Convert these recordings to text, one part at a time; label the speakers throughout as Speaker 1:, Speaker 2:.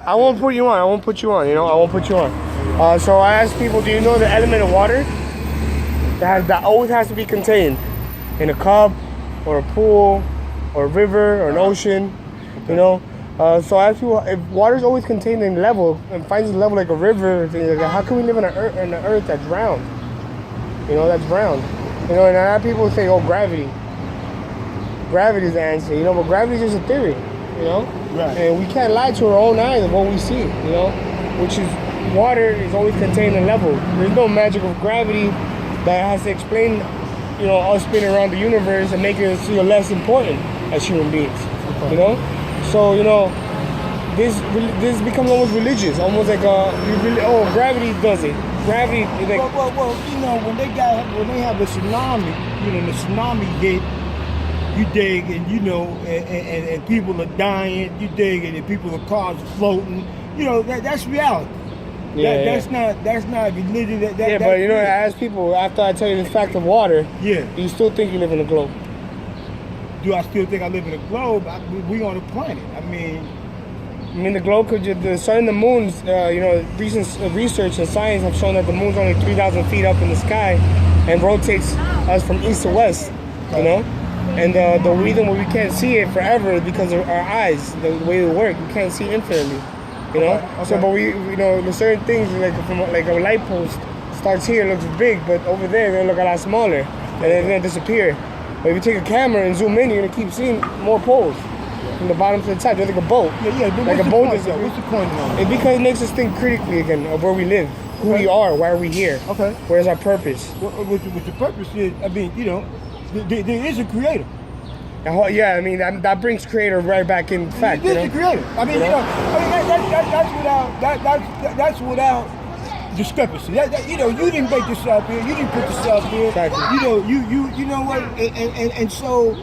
Speaker 1: I won't put you on. I won't put you on. You know, I won't put you on. So I ask people, do you know the element of water that always has to be contained in a cup or a pool or a river or an ocean? You know. So I ask people, if water is always contained in level and finds a level like a river, how can we live on an earth that's round? You know, that's round. You know, and I have people say, oh, gravity. Gravity is the answer. You know, but gravity is just a theory. You know,
Speaker 2: right.
Speaker 1: And we can't lie to our own eyes of what we see. You know, which is water is always contained in level. There's no magic of gravity that has to explain, you know, us spinning around the universe and making us feel less important as human beings. You know, so you know, this becomes almost religious, almost like gravity does it. Gravity is like
Speaker 2: well, you know, when they have a tsunami, you know, the tsunami hit. You dig, and you know, and people are dying. You dig, and people are cars are floating. You know, that's reality. That's not religion.
Speaker 1: But you know, I ask people after I tell you the fact of water.
Speaker 2: Yeah.
Speaker 1: Do you still think you live in a globe?
Speaker 2: Do I still think I live in a globe? We on a planet. I mean,
Speaker 1: the globe the sun and the moon's. You know, recent research and science have shown that the moon's only 3,000 feet up in the sky, and rotates us from east to west. You know. And the reason why we can't see it forever is because of our eyes, the way they work. We can't see infinitely, you know.
Speaker 2: Okay.
Speaker 1: So, but you know, there's certain things like a light post starts here, looks big, but over there they look a lot smaller, and they're gonna disappear. But if you take a camera and zoom in, you're gonna keep seeing more poles from the bottom to the top, just like a boat.
Speaker 2: Yeah. But
Speaker 1: like a boat.
Speaker 2: What's the point of
Speaker 1: it? Because it makes us think critically again of where we live, who we are, why are we here?
Speaker 2: Okay.
Speaker 1: Where's our purpose?
Speaker 2: What the purpose is? I mean, you know. There is a creator.
Speaker 1: Yeah, I mean that brings creator right back in fact.
Speaker 2: There is a creator. I mean, that's without discrepancy. You know, you didn't make this up here. You didn't put this up here.
Speaker 1: Exactly.
Speaker 2: You know, you know what? And so,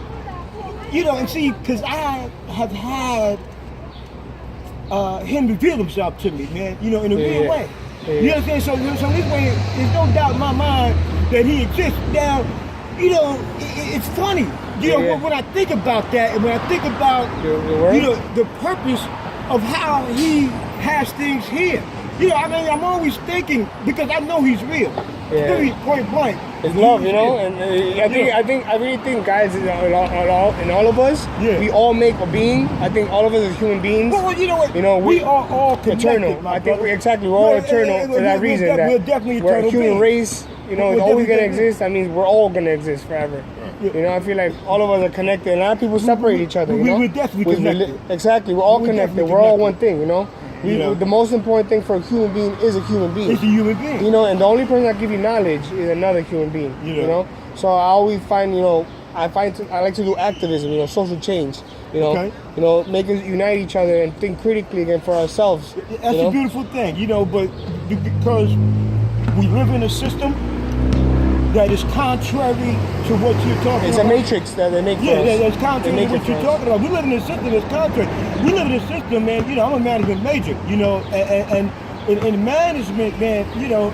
Speaker 2: you know, and see, because I have had him reveal himself to me, man. You know, in a real way.
Speaker 1: Yeah.
Speaker 2: You understand? So this way, there's no doubt in my mind that he exists. Now, you know, it's funny. You know, when I think about that, and when I think about, you know, the purpose of how he has things here. You know, I mean, I'm always thinking, because I know he's real. Yeah. Point blank.
Speaker 1: It's love, you know, and I really think, guys, in all of us, we all make a being. I think all of us as human beings.
Speaker 2: Well, you know what?
Speaker 1: You know,
Speaker 2: we are all connected,
Speaker 1: eternal. I think we're all eternal for that reason.
Speaker 2: We're definitely eternal.
Speaker 1: We're a human race. You know, it's always gonna exist. That means we're all gonna exist forever. You know, I feel like all of us are connected, and a lot of people separate each other. You know,
Speaker 2: we're definitely connected.
Speaker 1: Exactly, we're all connected. We're all one thing. You know. The most important thing for a human being is a human being.
Speaker 2: It's a human being.
Speaker 1: You know, and the only person that give you knowledge is another human being. You know, so I always find, you know, I like to do activism. You know, social change. You know, you know, make us unite each other and think critically again for ourselves.
Speaker 2: That's a beautiful thing, you know. But because we live in a system that is contrary to what you're talking about.
Speaker 1: It's a matrix that they make for us.
Speaker 2: Yeah, that's contrary to what you're talking about. We live in a system that's contrary. We live in a system, man, you know, I'm a management major, you know, and in management, man, you know,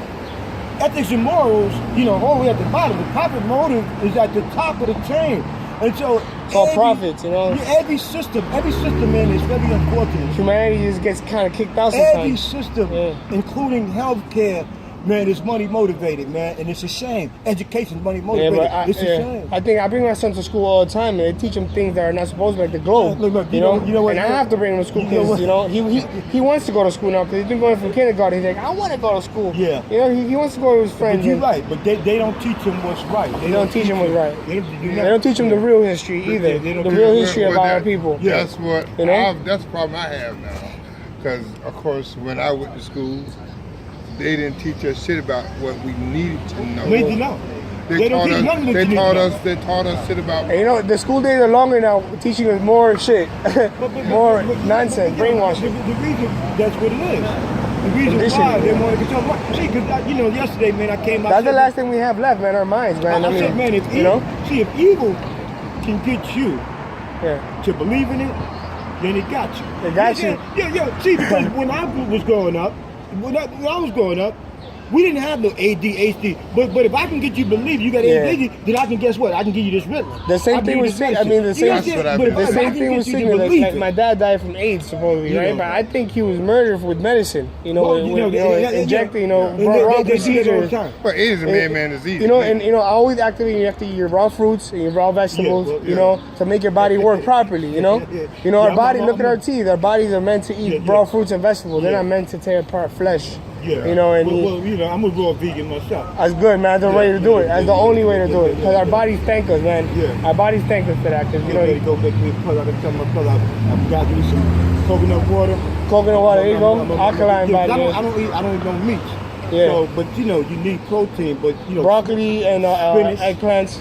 Speaker 2: ethics and morals, you know, all the way at the bottom. The profit motive is at the top of the chain. And so
Speaker 1: it's all profits, you know.
Speaker 2: Every system, man, is very unfortunate.
Speaker 1: Humanity just gets kind of kicked out sometimes.
Speaker 2: Every system, including healthcare, man, it's money motivated, man, and it's a shame. Education's money motivated. It's a shame.
Speaker 1: I think I bring my son to school all the time, and they teach him things that are not supposed to, like the globe.
Speaker 2: Look,
Speaker 1: you know what? And I have to bring him to school because you know he wants to go to school now because he's been going from kindergarten. He's like, I want to go to school.
Speaker 2: Yeah.
Speaker 1: You know, he wants to go with his friends.
Speaker 2: But you're right, but they don't teach him what's right.
Speaker 1: They don't teach him what's right. They don't teach him the real history either. The real history of our people.
Speaker 3: Yeah. That's what.
Speaker 1: You know?
Speaker 3: That's the problem I have now, because of course when I went to school, they didn't teach us shit about what we needed to know.
Speaker 2: We need to know.
Speaker 3: They taught us shit about.
Speaker 1: And you know, the school days are longer now, teaching us more shit, more nonsense, brainwashing.
Speaker 2: The reason that's what it is. The reason why they want to become. See, because you know, yesterday, man, I came out.
Speaker 1: That's the last thing we have left, man. Our minds, man.
Speaker 2: I said, man, if if evil can get you to believe in it, then it got you.
Speaker 1: It got you.
Speaker 2: Yeah. See, because when I was growing up, we didn't have no ADHD. But if I can get you to believe you got ADHD, then I can guess what? I can give you this Ritalin.
Speaker 1: The same thing with sickness. I mean, the same thing with sickness. Like my dad died from AIDS, supposedly, right? But I think he was murdered with medicine. Injecting, wrong procedures.
Speaker 3: But AIDS is a man disease.
Speaker 1: I always activate. You have to eat your raw fruits and your raw vegetables. To make your body work properly. Our body. Look at our teeth. Our bodies are meant to eat raw fruits and vegetables. They're not meant to tear apart flesh.
Speaker 2: Yeah. I'm a raw vegan myself.
Speaker 1: That's good, man. That's the way to do it. That's the only way to do it. Because our bodies thank us, man. Yeah. Our bodies thank us for that. Because
Speaker 2: go make me a pull out and tell my pull out. I've got to do some coconut water.
Speaker 1: Coconut water, there you go. Alkaline body.
Speaker 2: I don't eat meat.
Speaker 1: Yeah.
Speaker 2: So, but you need protein. But
Speaker 1: broccoli and eggplants.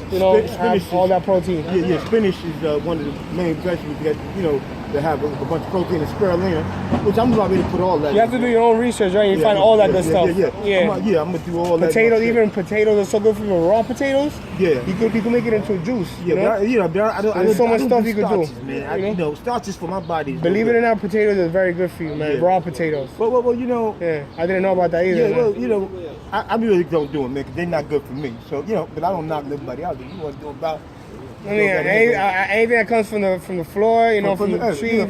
Speaker 1: Have all that protein.
Speaker 2: Yeah. Spinach is one of the main vegetables that they have a bunch of protein and spirulina, which I'm about to put all that.
Speaker 1: You have to do your own research, right? You find all that good stuff.
Speaker 2: I'm gonna do all that.
Speaker 1: Potatoes, even potatoes are so good for you. Raw potatoes.
Speaker 2: Yeah.
Speaker 1: You can make it into a juice.
Speaker 2: There's
Speaker 1: so much stuff you can do.
Speaker 2: Man, starches for my body.
Speaker 1: Believe it or not, potatoes is very good for you, man.
Speaker 2: Yeah.
Speaker 1: Raw potatoes.
Speaker 2: Well,
Speaker 1: Yeah, I didn't know about that either.
Speaker 2: Yeah, well, I really don't do them, man, because they're not good for me. So, but I don't knock everybody out there. You want to do about.
Speaker 1: I mean, anything that comes from the floor, from the trees,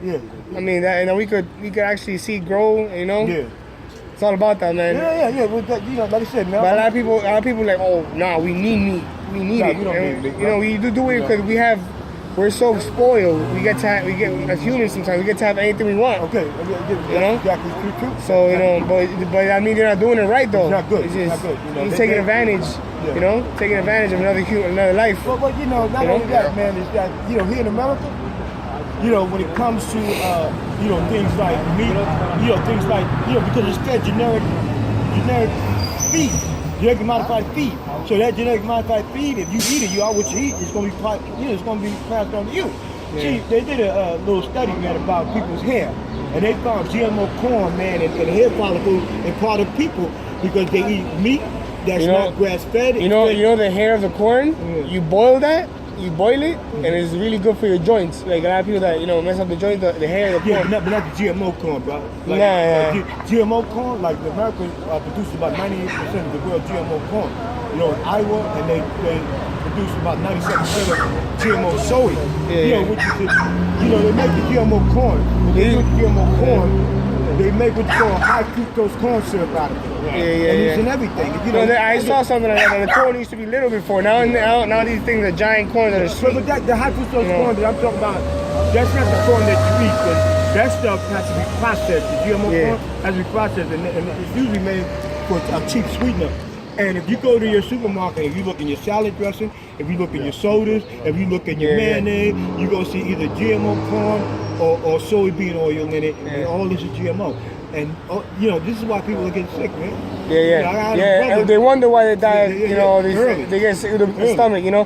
Speaker 2: Yeah.
Speaker 1: I mean, that we could actually see grow,
Speaker 2: Yeah.
Speaker 1: It's all about that, man.
Speaker 2: Yeah. Well, like I said, man.
Speaker 1: But a lot of people like, oh, nah, we need meat. We need it.
Speaker 2: You don't need meat.
Speaker 1: We do it because we're so spoiled. As humans sometimes we get to have anything we want.
Speaker 2: Okay. Exactly true.
Speaker 1: So but I mean, you're not doing it right though.
Speaker 2: It's not good.
Speaker 1: It's just
Speaker 2: not good.
Speaker 1: you're taking advantage. Taking advantage of another life.
Speaker 2: Well, not only that, man, is that here in America, when it comes to things like meat, things like because it's that generic feed, genetically modified feed. So that genetically modified feed, if you eat it, you are what you eat. It's gonna be passed on to you. Yeah. See, they did a little study, man, about people's hair, and they found GMO corn, man, and hair follicles in part of people because they eat meat that's not grass fed.
Speaker 1: You know the hair of the corn. You boil that. You boil it, and it's really good for your joints. Like a lot of people that mess up the joints, the hair of the corn.
Speaker 2: Yeah, but not the GMO corn, bro. GMO corn, like the Americans produce about 98% of the world GMO corn. In Iowa, and they produce about 97% of GMO soy. Which is they make the GMO corn. When they make the GMO corn, they make what you call high fructose corn syrup out of it. And it's in everything.
Speaker 1: I saw something like that. The corn used to be little before. Now these things are giant corn that are sweet.
Speaker 2: But the high fructose corn that I'm talking about, that's not the corn that you eat. That stuff has to be processed. The GMO corn has to be processed, and it's usually made for a cheap sweetener. And if you go to your supermarket, if you look in your salad dressing, if you look in your sodas, if you look in your mayonnaise, you're going to see either GMO corn or soybean oil in it, and all this is GMO. And, this is why people are getting sick, man.
Speaker 1: They wonder why they die, they get sick with the stomach, And,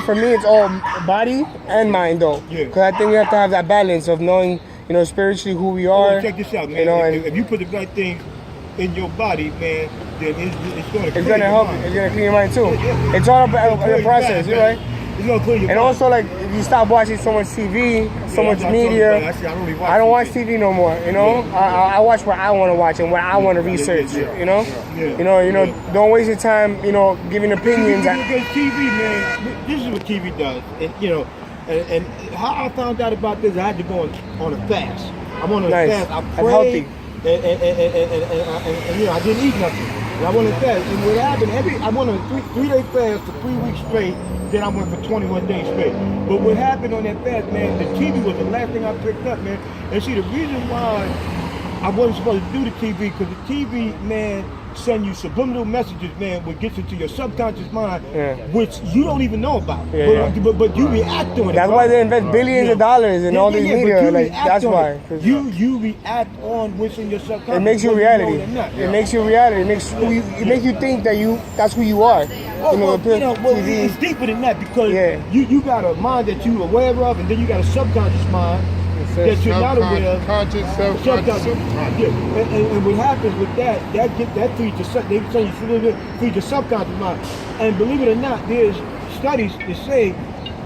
Speaker 1: for me, it's all body and mind, though. Because I think we have to have that balance of knowing, spiritually who we are.
Speaker 2: Check this out, man. If you put the right things in your body, man, then it's going to
Speaker 1: help. It's going to clean your mind too. It's all about the process, right?
Speaker 2: It's going to clean your mind.
Speaker 1: And also, like, if you stop watching so much TV, so much media, I don't watch TV no more. I watch what I want to watch and what I want to research. Don't waste your time, giving opinions.
Speaker 2: Because TV, man, this is what TV does. And how I found out about this, I had to go on a fast. I'm on a fast. I prayed.
Speaker 1: Healthy.
Speaker 2: And I didn't eat nothing. And I went on a fast. And what happened, I went on a 3-day fast for 3 weeks straight. Then I went for 21 days straight. But what happened on that fast, man, the TV was the last thing I picked up, man. And see, the reason why I wasn't supposed to do the TV, because the TV, man, send you subliminal messages, man, what gets into your subconscious mind, which you don't even know about. But you react on it.
Speaker 1: That's why they invest billions of dollars in all these media. Like, that's why.
Speaker 2: You react on what's in your subconscious.
Speaker 1: It makes you reality. It makes you reality. It makes you think that that's who you are.
Speaker 2: It's deeper than that, because you got a mind that you're aware of, and then you got a subconscious mind that you're not aware of.
Speaker 3: Conscious, subconscious.
Speaker 2: And what happens with that feeds your subconscious mind. And believe it or not, there's studies that say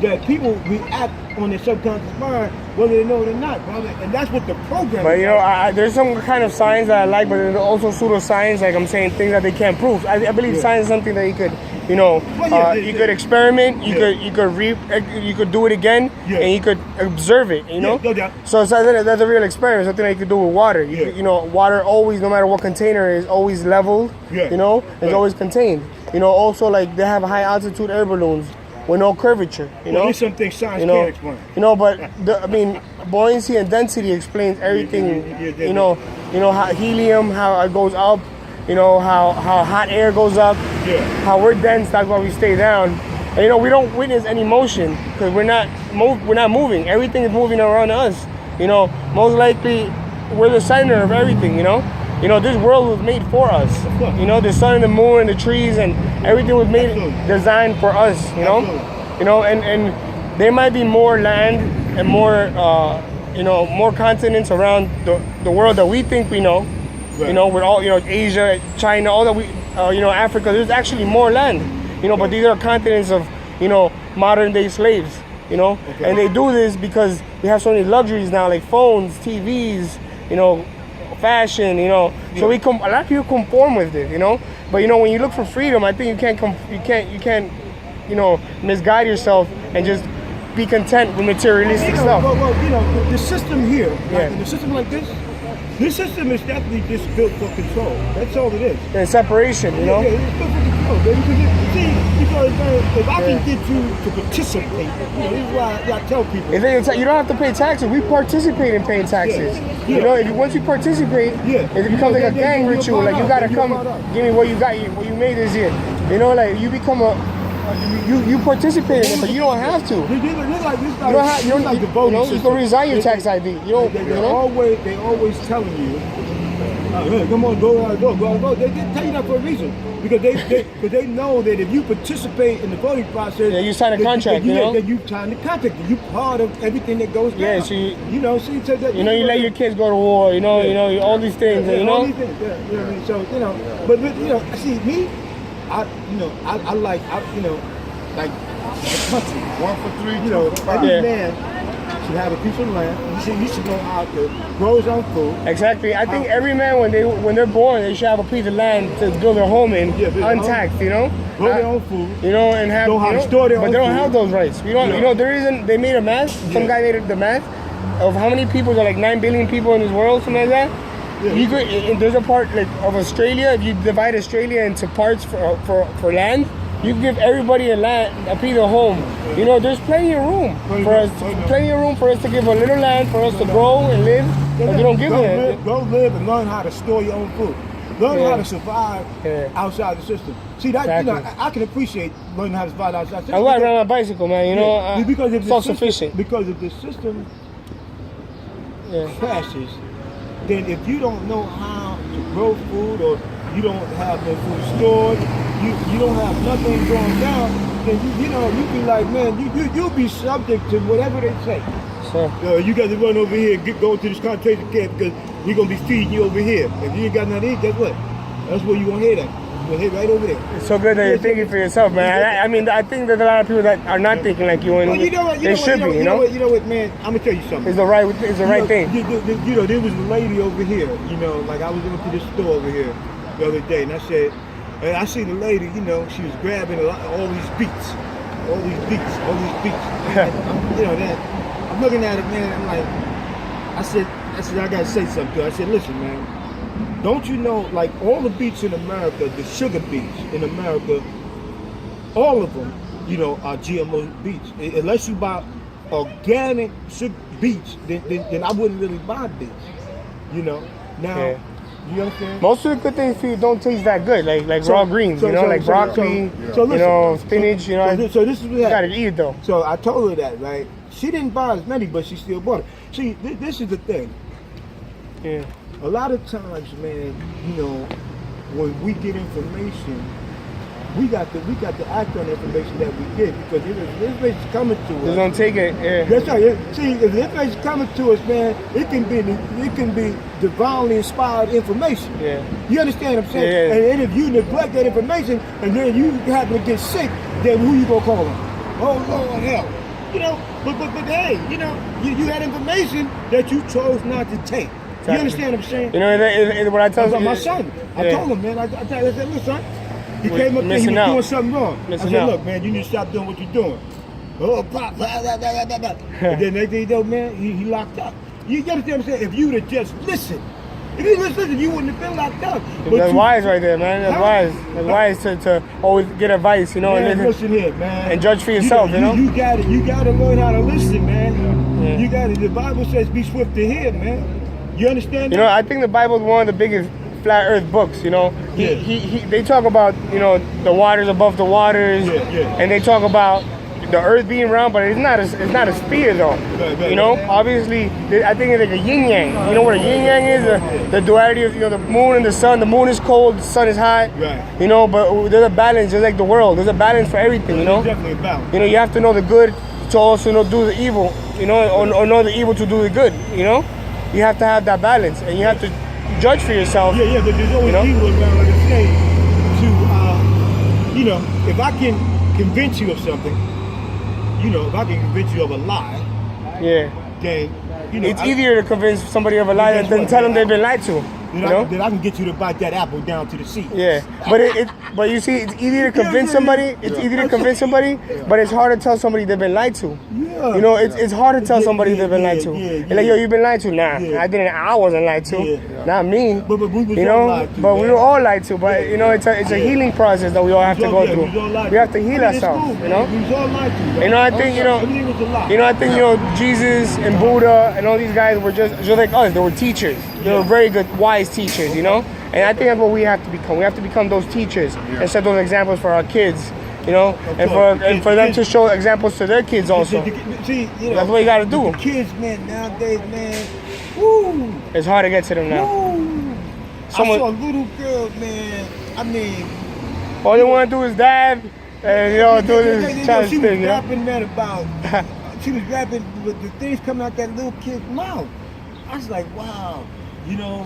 Speaker 2: that people react on their subconscious mind, whether they know it or not, brother. And that's what the program
Speaker 1: But
Speaker 2: is.
Speaker 1: you know, there's some kind of science that I like, but there's also pseudoscience, like I'm saying, things that they can't prove. I believe science is something that you could, you know, you could experiment, you could do it again, and you could observe it, you know.
Speaker 2: no doubt.
Speaker 1: So that's a real experiment, something that you could do with water. You know, water always, no matter what container is, always leveled. You know, it's always contained. You know, also like they have high altitude air balloons with no curvature. You know,
Speaker 2: there's some things science
Speaker 1: you know,
Speaker 2: can't explain.
Speaker 1: You know, but I mean, buoyancy and density explains everything. You know, how helium, how it goes up. You know how hot air goes up. How we're dense, that's why we stay down. And you know, we don't witness any motion because we're not moving. Everything is moving around us. You know, most likely we're the center of everything. You know, this world was made for us. You know, the sun and the moon and the trees and everything was made, designed for us. You know, and there might be more land and more, you know, more continents around the world that we think we know. Right. You know, with all, you know, Asia, China, all that we, you know, Africa. There's actually more land. You know, but these are continents of, you know, modern day slaves. You know, and they do this because we have so many luxuries now, like phones, TVs. You know. Fashion, you know, so a lot of people conform with it, you know. But you know, when you look for freedom, I think you can't, you know, misguide yourself and just be content with materialistic stuff.
Speaker 2: Well, you know, the system here, like, the system like this system is definitely just built for control. That's all it is.
Speaker 1: And separation, you know.
Speaker 2: Yeah, it's built for control, baby. Because if I can get you to participate, you know, this is why I tell people.
Speaker 1: You don't have to pay taxes. We participate in paying taxes. You know, once you participate, it becomes like a gang ritual. Like you gotta come, give me what you got, what you made this year. You know, like you become you participate in it, but you don't have to. You can resign your tax ID. They
Speaker 2: always telling you, come on, go. They tell you that for a reason. Because they know that if you participate in the voting process,
Speaker 1: you sign a contract,
Speaker 2: that you sign the contract. You part of everything that goes down.
Speaker 1: Yeah, so
Speaker 2: you
Speaker 1: let your kids go to war. You know, all these things. You know,
Speaker 2: all these things. Yeah, you know what I mean? So but you know, see me, I like like the country.
Speaker 3: 1 for 3.
Speaker 2: You know, every man should have a piece of land. You should know how to grow his own food.
Speaker 1: Exactly. I think every man, when they're born, they should have a piece of land to build their home in, untaxed. You know,
Speaker 2: grow their own food.
Speaker 1: You know, and have
Speaker 2: know how to store their own
Speaker 1: but they don't
Speaker 2: food.
Speaker 1: have those rights. You know, there isn't. They made a math. Some guy made the math of how many people. There are like 9 billion people in this world, something like that. You could. There's a part like of Australia. If you divide Australia into parts for land. You can give everybody a piece of home. You know, there's plenty of room for us to give a little land for us to grow and live. But you don't give it.
Speaker 2: Go live and learn how to store your own food. Learn how to survive outside the system. See that I can appreciate learning how to survive outside the system.
Speaker 1: I like riding my bicycle, man. You know,
Speaker 2: because if
Speaker 1: self-sufficient.
Speaker 2: Because if the system crashes, then if you don't know how to grow food or you don't have no food stored, you don't have nothing going down, then you be like, man, you'll be subject to whatever they say.
Speaker 1: Sure.
Speaker 2: You got to run over here and go to this concentration camp because we're going to be feeding you over here. If you ain't got nothing to eat, guess what? That's where you're going to hear that. You're going to hear right over there.
Speaker 1: It's so good that you're thinking for yourself, man. I mean, I think there's a lot of people that are not thinking like you, and they should be, you know?
Speaker 2: You know what, man? I'm going to tell you something.
Speaker 1: It's the right thing.
Speaker 2: You know, there was a lady over here, you know, like I was into this store over here the other day, and I seen the lady, you know, she was grabbing all these beets. And you know, I'm looking at it, man. I'm like, I said, I gotta say something to her. I said, listen, man, don't you know, like all the beets in America, the sugar beets in America, all of them, you know, are GMO beets. Unless you buy organic sugar beets, then I wouldn't really buy beets. You know, now. You understand?
Speaker 1: Most of the good things for you don't taste that good, like raw greens, like broccoli, spinach,
Speaker 2: So this is what
Speaker 1: you gotta eat it though.
Speaker 2: So I told her that, right? She didn't buy as many, but she still bought it. See, this is the thing.
Speaker 1: Yeah.
Speaker 2: A lot of times, man, you know, when we get information, we got to act on the information that we get because if information's coming to us.
Speaker 1: Just don't take it. Yeah.
Speaker 2: That's right. See, if the information's coming to us, man, it can be divinely inspired information.
Speaker 1: Yeah.
Speaker 2: You understand what I'm saying?
Speaker 1: Yeah.
Speaker 2: And if you neglect that information and then you happen to get sick, then who you gonna call on? Oh Lord, help! You know, but hey, you know, you had information that you chose not to take. You understand what I'm saying?
Speaker 1: You know what I tell
Speaker 2: my son. I told him, man. I said, look, son. He came up there, he was doing something wrong. I said, look, man, you need to stop doing what you're doing. Oh, pop, blah, blah, blah, blah, blah. And then next thing you know, man, he locked up. You understand what I'm saying? If you would have just listened, if you listened, you wouldn't have been locked up. But
Speaker 1: that's wise right there, man. That's wise. That's wise to always get advice, you know.
Speaker 2: Man,
Speaker 1: and
Speaker 2: listen here, man.
Speaker 1: And judge for yourself, you know.
Speaker 2: You got to learn how to listen, man. Yeah. You got to. The Bible says, "Be swift to hear," man. You understand?
Speaker 1: You know, I think the Bible is one of the biggest flat Earth books. You know, they talk about, you know, the waters above the waters, and they talk about the Earth being round, but it's not a sphere though. You know, obviously, I think it's like a yin yang. You know what a yin yang is? The duality of, you know, the moon and the sun. The moon is cold, the sun is hot.
Speaker 2: Right.
Speaker 1: You know, but there's a balance, just like the world. There's a balance for everything. You know,
Speaker 2: there's definitely a balance.
Speaker 1: You know, you have to know the good to also do the evil. You know, or know the evil to do the good. You know, you have to have that balance, and you have to judge for yourself.
Speaker 2: Yeah, but there's always evil around, like I say, to, you know, if I can convince you of something, you know, if I can convince you of a lie, then, you know.
Speaker 1: It's easier to convince somebody of a lie than tell them they've been lied to. You know?
Speaker 2: Then I can get you to bite that apple down to the seed.
Speaker 1: Yeah, but you see, it's easier to convince somebody. It's easier to convince somebody, but it's hard to tell somebody they've been lied to.
Speaker 2: Yeah.
Speaker 1: You know, it's hard to tell somebody they've been lied to. You're like, yo, you've been lied to. Nah, I wasn't lied to. Not me.
Speaker 2: But we was
Speaker 1: you
Speaker 2: all
Speaker 1: know,
Speaker 2: lied to,
Speaker 1: but
Speaker 2: man.
Speaker 1: we were all lied to. But you know, it's a healing process that we all have to go through. We have to heal ourselves. You know.
Speaker 2: We was all lied to.
Speaker 1: You know, I think I think Jesus and Buddha and all these guys were just like us. They were teachers. They were very good, wise teachers. You know. And I think that's what we have to become. We have to become those teachers and set those examples for our kids, you know, and for them to show examples to their kids also.
Speaker 2: See, you know,
Speaker 1: that's what you got to do.
Speaker 2: The kids, man, nowadays, man, woo.
Speaker 1: It's hard to get to them now.
Speaker 2: Woo. I saw a little girl, man. I mean,
Speaker 1: all they want to do is dab and, you know, do this challenge
Speaker 2: thing.
Speaker 1: She was
Speaker 2: rapping, man, about. She was rapping with the things coming out that little kid's mouth. I was like, wow, you know.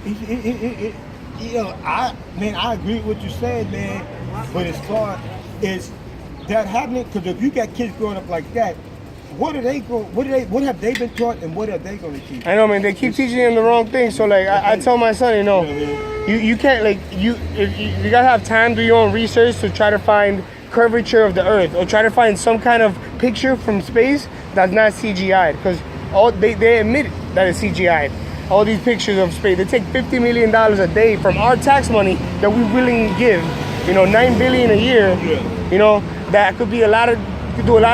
Speaker 2: You know, I agree with what you said, man. But as far as that happening, because if you got kids growing up like that, what have they been taught, and what are they going to teach?
Speaker 1: I know, man. They keep teaching them the wrong thing. So, like, I tell my son, you know, you can't, like, you gotta have time to do your own research to try to find curvature of the Earth, or try to find some kind of picture from space that's not CGI'd, because they admit that it's CGI'd. All these pictures of space, they take $50 million a day from our tax money that we willingly give. You know, $9 billion a year. You know, that could be do a lot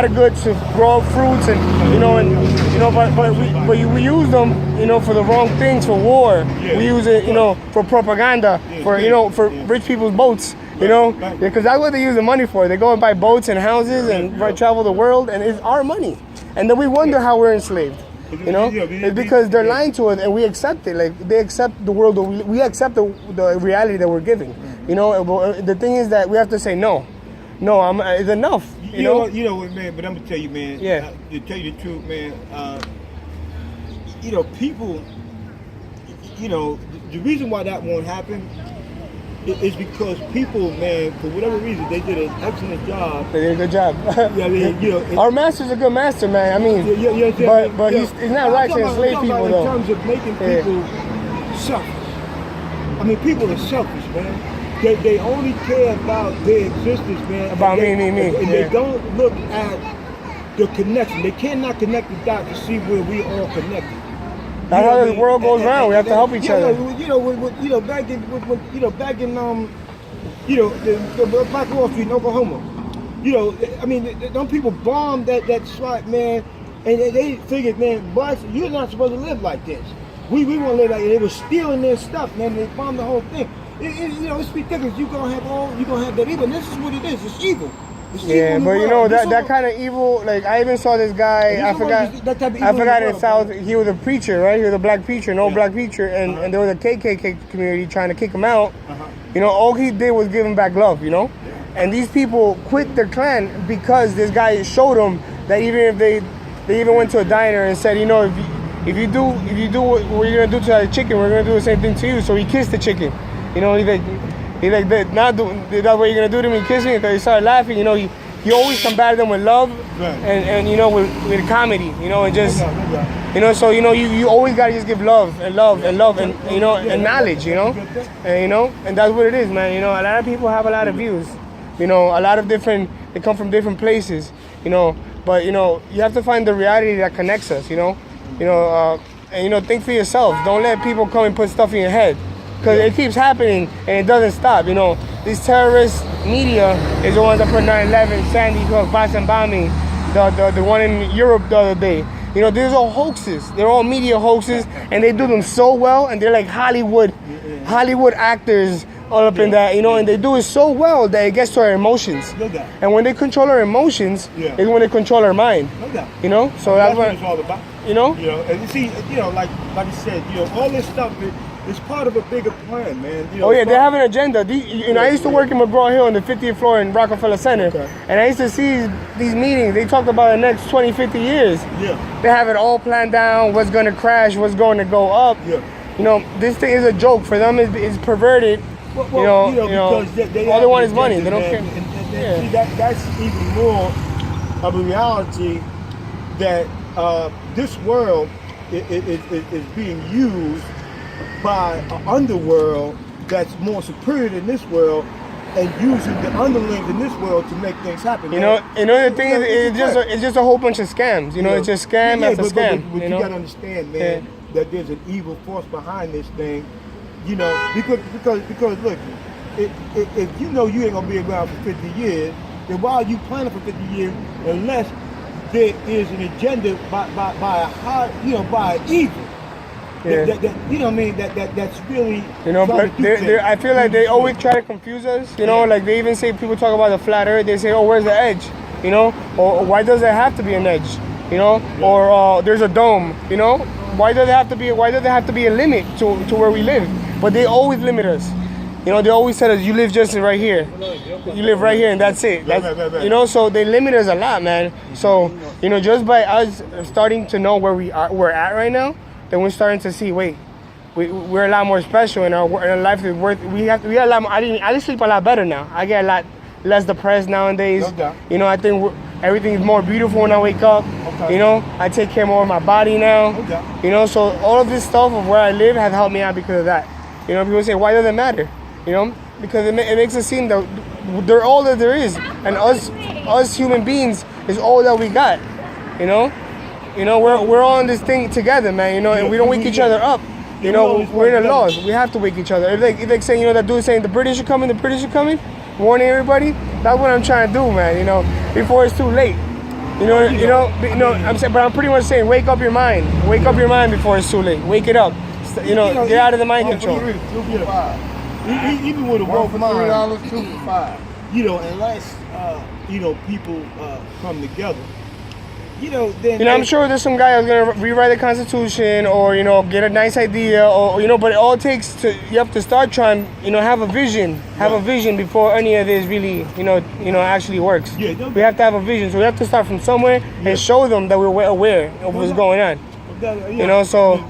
Speaker 1: of good to grow fruits and but we use them, you know, for the wrong things, for war. We use it, you know, for propaganda, for for rich people's boats. You know, because that's what they use the money for. They go and buy boats and houses and travel the world, and it's our money. And then we wonder how we're enslaved. You know, it's because they're lying to us, and we accept it. Like, they accept the world, we accept the reality that we're giving. You know, the thing is that we have to say no. It's enough. You know,
Speaker 2: man. But I'm gonna tell you, man.
Speaker 1: Yeah.
Speaker 2: To tell you the truth, man. You know, people. You know, the reason why that won't happen is because people, man, for whatever reason, they did an excellent job.
Speaker 1: They did a good job.
Speaker 2: Yeah, I mean, you know,
Speaker 1: our master's a good master, man. I mean, but he's not right to enslave people, though.
Speaker 2: In terms of making people selfish. I mean, people are selfish, man. They only care about their existence, man.
Speaker 1: About me.
Speaker 2: And they don't look at the connection. They cannot connect the dots to see where we all connected.
Speaker 1: That's how the world goes around. We have to help each other.
Speaker 2: Back in the Black Wall Street in Oklahoma. You know, I mean, them people bombed that spot, man, and they figured, man, blacks, you're not supposed to live like this. We want to live like this. They were stealing their stuff, man. They bombed the whole thing. You know, it's ridiculous. You're gonna have that evil. And this is what it is. It's evil.
Speaker 1: Yeah, but you know, that kind of evil, like, I even saw this guy, I forgot in South, he was a preacher, right? He was a black preacher, black preacher, and there was a KKK community trying to kick him out. You know, all he did was give him back love, you know? And these people quit their clan because this guy showed them that even if they even went to a diner and said, you know, if you do what you're gonna do to that chicken, we're gonna do the same thing to you. So he kissed the chicken. You know, he's like, that's what you're gonna do to me, kiss me. Because he started laughing. You know, he you always combat them with love,
Speaker 2: Right.
Speaker 1: and you know, with comedy, you know, and just.
Speaker 2: No doubt.
Speaker 1: You know, so you know, you always gotta just give love and love and love and you know and knowledge, you know, and you know, and that's what it is, man. You know, a lot of people have a lot of views, you know, a lot of different. They come from different places, you know, but you know, you have to find the reality that connects us, you know, and you know, think for yourself. Don't let people come and put stuff in your head, because it keeps happening and it doesn't stop. You know, these terrorist media is the ones that put 9/11, Sandy Hook, Boston bombing, the one in Europe the other day. You know, these are all hoaxes. They're all media hoaxes, and they do them so well, and they're like Hollywood actors all up in that, you know, and they do it so well that it gets to our emotions.
Speaker 2: No doubt.
Speaker 1: And when they control our emotions,
Speaker 2: Yeah.
Speaker 1: is when they control our mind.
Speaker 2: No doubt.
Speaker 1: You know, so
Speaker 2: That's
Speaker 1: that's
Speaker 2: what
Speaker 1: what
Speaker 2: it's all about.
Speaker 1: you know.
Speaker 2: You know, and you see, you know, like I said, you know, all this stuff is part of a bigger plan, man. You know,
Speaker 1: Oh yeah,
Speaker 2: it's
Speaker 1: they
Speaker 2: part-
Speaker 1: have an agenda. You know, I used to work in McGraw Hill on the 50th floor in Rockefeller Center,
Speaker 2: Okay.
Speaker 1: and I used to see these meetings. They talked about the next 20, 50 years.
Speaker 2: Yeah.
Speaker 1: They have it all planned down. What's going to crash? What's going to go up?
Speaker 2: Yeah.
Speaker 1: You know, this thing is a joke for them. It's perverted.
Speaker 2: Well,
Speaker 1: Because
Speaker 2: they
Speaker 1: all
Speaker 2: have
Speaker 1: they want
Speaker 2: an
Speaker 1: is money. They
Speaker 2: agenda,
Speaker 1: don't care.
Speaker 2: man, and
Speaker 1: Yeah.
Speaker 2: see, that's even more of a reality that this world is being used by an underworld that's more superior than this world, and using the underlings in this world to make things happen.
Speaker 1: You
Speaker 2: man.
Speaker 1: know, the thing is, it's just a whole bunch of scams. You know, it's just scam after scam.
Speaker 2: But
Speaker 1: you
Speaker 2: you
Speaker 1: know,
Speaker 2: gotta understand, man, that there's an evil force behind this thing. You know, because look, if you know you ain't gonna be around for 50 years, then why are you planning for 50 years unless there is an agenda by a high, you know, by an evil?
Speaker 1: Yeah.
Speaker 2: That, you know what I mean? That's really.
Speaker 1: You know,
Speaker 2: trying
Speaker 1: but
Speaker 2: to do things.
Speaker 1: I feel like they always try to confuse us. You know,
Speaker 2: Yeah.
Speaker 1: like they even say, people talk about the flat earth, they say, oh, where's the edge? You know, or why does there have to be an edge? You know, or there's a dome. You know, why does there have to be a limit to where we live? But they always limit us. You know, they always tell us, you live just right here. You live right here and that's it.
Speaker 2: Right.
Speaker 1: You know, so they limit us a lot, man. So, you know, just by us starting to know where we're at right now, then we're starting to see, wait, we're a lot more special, and our life is worth. We are a lot more. I sleep a lot better now. I get a lot less depressed nowadays.
Speaker 2: No doubt.
Speaker 1: You know, I think everything is more beautiful when I wake up.
Speaker 2: Okay.
Speaker 1: You know, I take care more of my body now.
Speaker 2: No doubt.
Speaker 1: You know, so all of this stuff of where I live has helped me out because of that. You know, people say, why does it matter? You know, because it makes us seem that they're all that there is, and us human beings is all that we got. You know, we're all in this thing together, man. You know, and we don't wake each other up. You know, we're in the laws. We have to wake each other. If they saying, you know, that dude saying the British are coming, warning everybody. That's what I'm trying to do, man. You know, before it's too late. You know. I'm saying, but I'm pretty much saying, wake up your mind. Wake up your mind before it's too late. Wake it up. You know, get out of the mind control.
Speaker 2: Even with a woke mind,
Speaker 3: $3, 2 for $5.
Speaker 2: you know, unless you know, people come together, you know, then
Speaker 1: You know, I'm sure there's some guy who's gonna rewrite the Constitution, or you know, get a nice idea, or you know, but it all takes to you have to start trying, you know, have a vision, before any of this really, you know, actually works.
Speaker 2: Yeah, no
Speaker 1: We have to have a vision, so we have to start from somewhere and show them that we're aware of what's going on. You know, so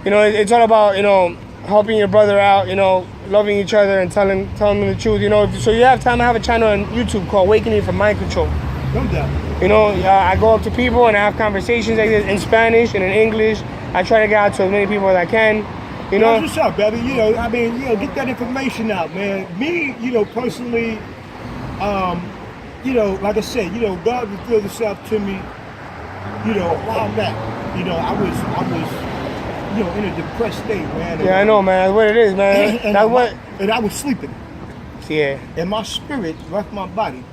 Speaker 1: you know, it's all about, you know, helping your brother out, you know, loving each other and telling them the truth. You know, so you have time. I have a channel on YouTube called Awakening from Mind Control.
Speaker 2: Come down.
Speaker 1: You know, I go up to people and I have conversations like this in Spanish and in English. I try to get out to as many people as I can. You know,
Speaker 2: That's what's up, baby. You know, I mean, you know, get that information out, man. Me, you know, personally, you know, like I said, you know, God revealed Himself to me, you know, a while back. You know, I was, you know, in a depressed state, man.
Speaker 1: yeah, I know, man. That's what it is, man.
Speaker 2: And
Speaker 1: That's what.
Speaker 2: And I was sleeping,
Speaker 1: Yeah.
Speaker 2: and my spirit left my body,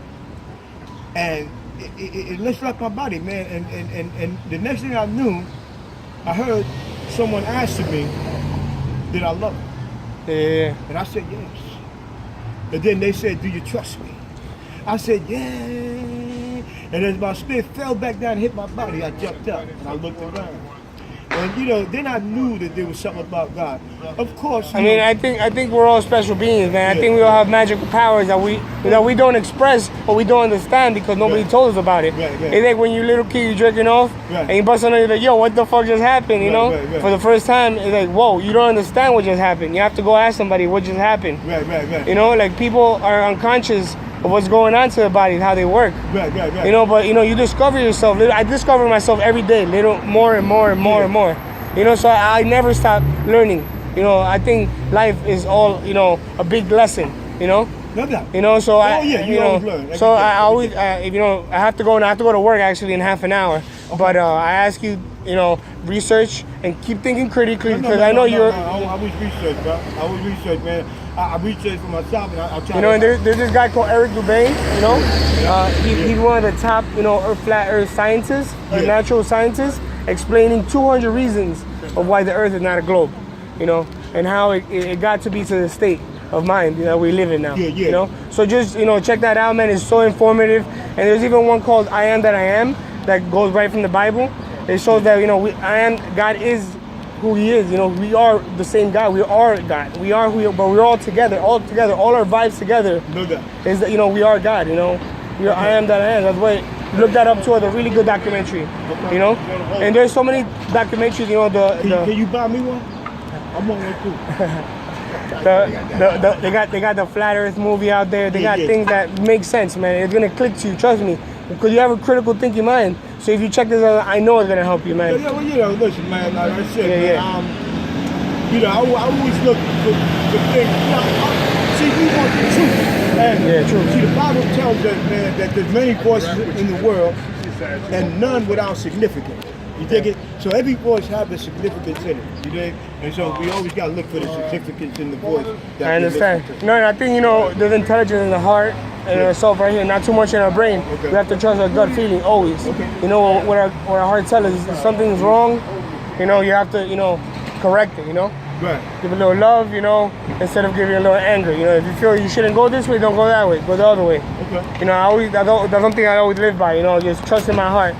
Speaker 2: and it left my body, man. And the next thing I knew, I heard someone asking me, "Did I love her?"
Speaker 1: Yeah.
Speaker 2: And I said, yes. And then they said, do you trust me? I said, yeah. And as my spirit fell back down and hit my body, I jumped up and I looked around. And you know, then I knew that there was something about God. Of course,
Speaker 1: I mean, I think we're all special beings, man. I think we all have magical powers that we don't express or we don't understand because nobody told us about it.
Speaker 2: Right.
Speaker 1: It's like when you little kid, you jerking off, and you bust on it, you're like, yo, what the fuck just happened? You know?
Speaker 2: Right.
Speaker 1: For the first time, it's like, whoa, you don't understand what just happened. You have to go ask somebody what just happened.
Speaker 2: Right.
Speaker 1: You know, like people are unconscious of what's going on to the body, how they work.
Speaker 2: Right.
Speaker 1: You know, but you know, you discover yourself. I discover myself every day, little more and more and more and more. You know, so I never stop learning. You know, I think life is all, you know, a big lesson. You know.
Speaker 2: No doubt.
Speaker 1: You know, so
Speaker 2: you always learn.
Speaker 1: So I always, you know, I have to go to work actually in half an hour. Okay. But I ask you, you know, research and keep thinking critically because I know you're.
Speaker 2: I always research, bro. I always research, man. I research for myself, and I'll try.
Speaker 1: You know, and there's this guy called Eric Dubay. You know, he's one of the top, you know, flat Earth scientists, natural scientists, explaining 200 reasons of why the Earth is not a globe. You know, and how it got to be to the state of mind, you know, we live in now. You know, so just, you know, check that out, man. It's so informative. And there's even one called I Am That I Am that goes right from the Bible. It shows that, you know, God is who He is. You know, we are the same God. We are God. We are who, but we're all together. All our vibes together.
Speaker 2: No doubt.
Speaker 1: Is that, you know, we are God. You know, I Am That I Am. That's why. Look that up too. It's a really good documentary. You know, and there's so many documentaries. You know,
Speaker 2: Can you buy me one? I want one too.
Speaker 1: They got the Flat Earth movie out there. They got things that make sense, man. It's gonna click to you, trust me, because you have a critical thinking mind. So if you check this out, I know it's gonna help you, man.
Speaker 2: Well, you know, listen, man. Like I said, man, you know, I always look for things. You know, see, we want the truth. And,
Speaker 1: true.
Speaker 2: See, the Bible tells us, man, that there's many voices in the world, and none without significance. You dig it? So every voice has a significance in it. You dig? And so we always got to look for the significance in the voice.
Speaker 1: I understand. No, I think, you know, there's intelligence in the heart and ourselves right here, not too much in our brain. We have to trust our gut feeling always. You know, what our heart tells us, if something's wrong, you know, you have to, you know, correct it, you know?
Speaker 2: Right.
Speaker 1: Give a little love, you know, instead of giving a little anger. You know, if you feel you shouldn't go this way, don't go that way. Go the other way.
Speaker 2: Okay.
Speaker 1: You know, that's something I always live by, you know, just trust in my heart.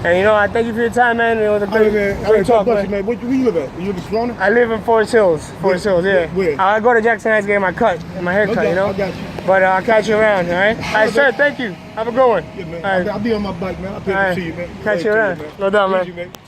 Speaker 1: And you know, I thank you for your time, man. It was a great talk, man.
Speaker 2: Where you live at? You live in Corona?
Speaker 1: I live in Forest Hills. Forest Hills, yeah.
Speaker 2: Where?
Speaker 1: I go to Jackson Heights, get my cut, my haircut, you know.
Speaker 2: I got you.
Speaker 1: But I'll catch you around, all right? All right, sir. Thank you. Have a good one.
Speaker 2: Yeah, man.
Speaker 1: All right.
Speaker 2: I'll be on my bike, man. I'll be able to see you, man.
Speaker 1: Catch you around. No doubt, man.
Speaker 2: Easy, man.